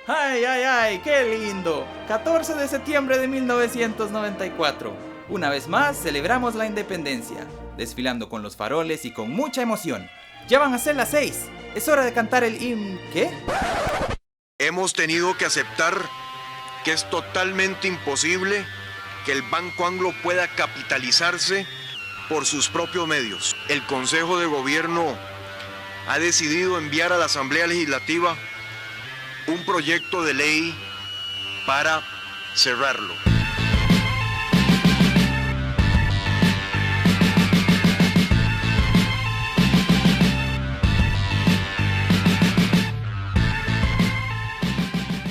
¡Ay, ay, ay! ¡Qué lindo! 14 de septiembre de 1994. Una vez más celebramos la independencia, desfilando con los faroles y con mucha emoción. Ya van a ser las 6. Es hora de cantar el himno. ¿Qué? Hemos tenido que aceptar que es totalmente imposible que el Banco Anglo pueda capitalizarse por sus propios medios. El Consejo de Gobierno ha decidido enviar a la Asamblea Legislativa un proyecto de ley para cerrarlo.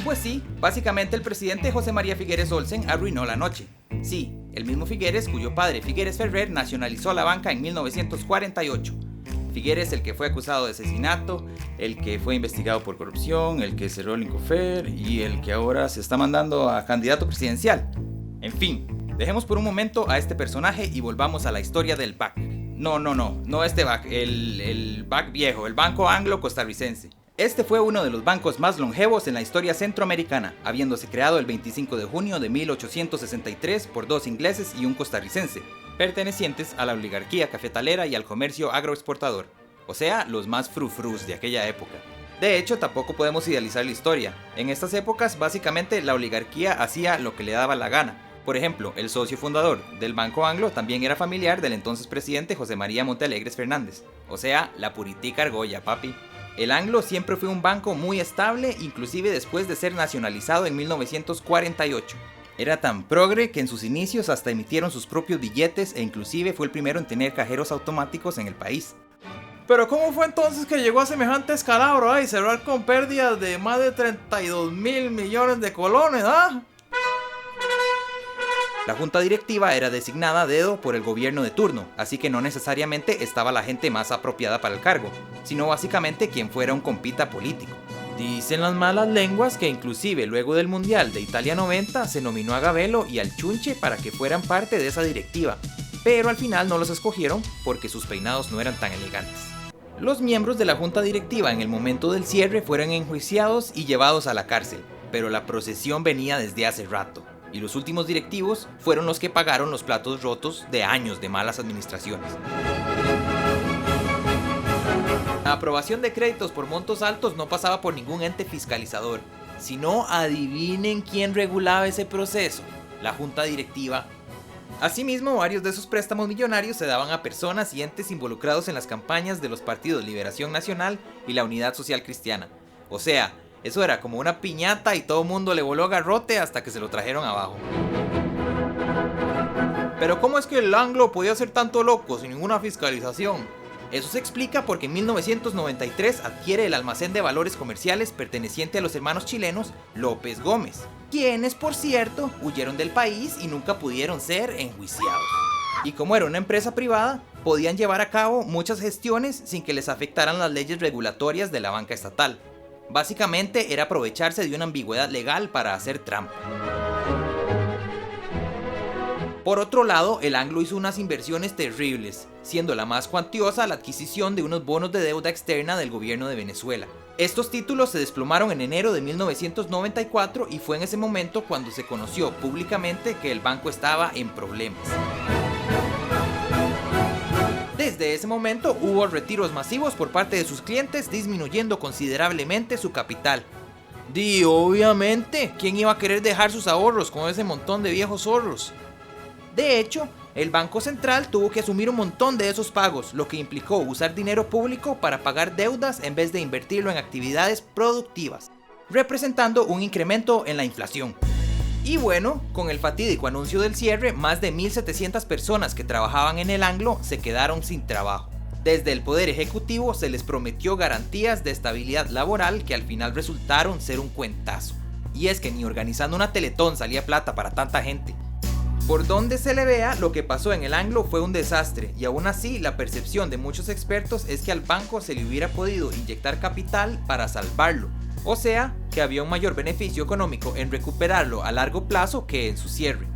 Pues sí, básicamente el presidente José María Figueres Olsen arruinó la noche. Sí, el mismo Figueres cuyo padre Figueres Ferrer nacionalizó la banca en 1948. Figueres, el que fue acusado de asesinato, el que fue investigado por corrupción, el que cerró el Incofer y el que ahora se está mandando a candidato presidencial. En fin, dejemos por un momento a este personaje y volvamos a la historia del BAC. No este BAC, el BAC viejo, el Banco Anglo Costarricense. Este fue uno de los bancos más longevos en la historia centroamericana, habiéndose creado el 25 de junio de 1863 por dos ingleses y un costarricense, pertenecientes a la oligarquía cafetalera y al comercio agroexportador, o sea, los más frufrus de aquella época. De hecho, tampoco podemos idealizar la historia. En estas épocas, básicamente, la oligarquía hacía lo que le daba la gana. Por ejemplo, el socio fundador del Banco Anglo también era familiar del entonces presidente José María Montealegres Fernández, o sea, la puritica argolla, papi. El Anglo siempre fue un banco muy estable, inclusive después de ser nacionalizado en 1948. Era tan progre que en sus inicios hasta emitieron sus propios billetes e inclusive fue el primero en tener cajeros automáticos en el país. Pero ¿cómo fue entonces que llegó a semejante escalabro y cerrar con pérdidas de más de 32.000 millones de colones, ah? La junta directiva era designada a dedo por el gobierno de turno, así que no necesariamente estaba la gente más apropiada para el cargo, sino básicamente quien fuera un compita político. Dicen las malas lenguas que inclusive luego del Mundial de Italia 90 se nominó a Gabelo y al Chunche para que fueran parte de esa directiva, pero al final no los escogieron porque sus peinados no eran tan elegantes. Los miembros de la junta directiva en el momento del cierre fueron enjuiciados y llevados a la cárcel, pero la procesión venía desde hace rato. Y los últimos directivos fueron los que pagaron los platos rotos de años de malas administraciones. La aprobación de créditos por montos altos no pasaba por ningún ente fiscalizador, sino adivinen quién regulaba ese proceso, la junta directiva. Asimismo, varios de esos préstamos millonarios se daban a personas y entes involucrados en las campañas de los partidos Liberación Nacional y la Unidad Social Cristiana. O sea, eso era como una piñata y todo el mundo le voló garrote hasta que se lo trajeron abajo. Pero ¿cómo es que el Anglo podía ser tanto loco sin ninguna fiscalización? Eso se explica porque en 1993 adquiere el almacén de valores comerciales perteneciente a los hermanos chilenos López Gómez, quienes por cierto huyeron del país y nunca pudieron ser enjuiciados. Y como era una empresa privada, podían llevar a cabo muchas gestiones sin que les afectaran las leyes regulatorias de la banca estatal. Básicamente era aprovecharse de una ambigüedad legal para hacer trampa. Por otro lado, el Anglo hizo unas inversiones terribles, siendo la más cuantiosa la adquisición de unos bonos de deuda externa del gobierno de Venezuela. Estos títulos se desplomaron en enero de 1994 y fue en ese momento cuando se conoció públicamente que el banco estaba en problemas. Desde ese momento hubo retiros masivos por parte de sus clientes, disminuyendo considerablemente su capital. Obviamente, ¿quién iba a querer dejar sus ahorros con ese montón de viejos zorros? De hecho, el Banco Central tuvo que asumir un montón de esos pagos, lo que implicó usar dinero público para pagar deudas en vez de invertirlo en actividades productivas, representando un incremento en la inflación. Y bueno, con el fatídico anuncio del cierre, más de 1.700 personas que trabajaban en el Anglo se quedaron sin trabajo. Desde el Poder Ejecutivo se les prometió garantías de estabilidad laboral que al final resultaron ser un cuentazo. Y es que ni organizando una Teletón salía plata para tanta gente. Por donde se le vea, lo que pasó en el Anglo fue un desastre, y aún así la percepción de muchos expertos es que al banco se le hubiera podido inyectar capital para salvarlo. O sea, que había un mayor beneficio económico en recuperarlo a largo plazo que en su cierre.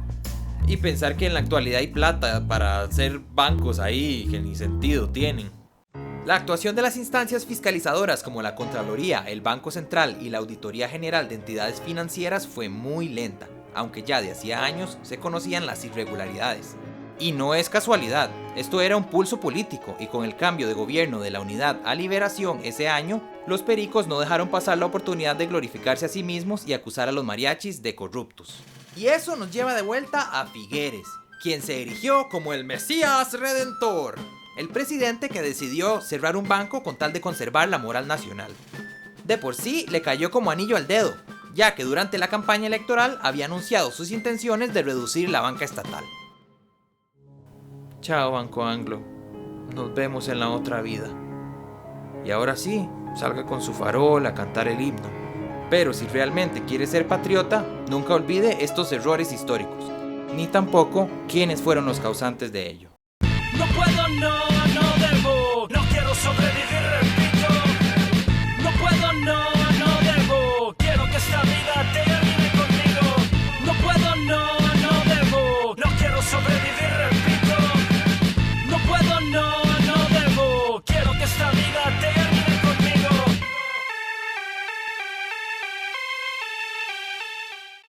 Y pensar que en la actualidad hay plata para hacer bancos ahí que ni sentido tienen. La actuación de las instancias fiscalizadoras como la Contraloría, el Banco Central y la Auditoría General de Entidades Financieras fue muy lenta, aunque ya de hacía años se conocían las irregularidades. Y no es casualidad, esto era un pulso político y con el cambio de gobierno de la Unidad a Liberación ese año, los pericos no dejaron pasar la oportunidad de glorificarse a sí mismos y acusar a los mariachis de corruptos. Y eso nos lleva de vuelta a Figueres, quien se erigió como el Mesías Redentor, el presidente que decidió cerrar un banco con tal de conservar la moral nacional. De por sí le cayó como anillo al dedo, ya que durante la campaña electoral había anunciado sus intenciones de reducir la banca estatal. Chao, Banco Anglo. Nos vemos en la otra vida. Y ahora sí, salga con su farol a cantar el himno. Pero si realmente quiere ser patriota, nunca olvide estos errores históricos, ni tampoco quiénes fueron los causantes de ello. No puedo, no debo, no quiero sobrevivir.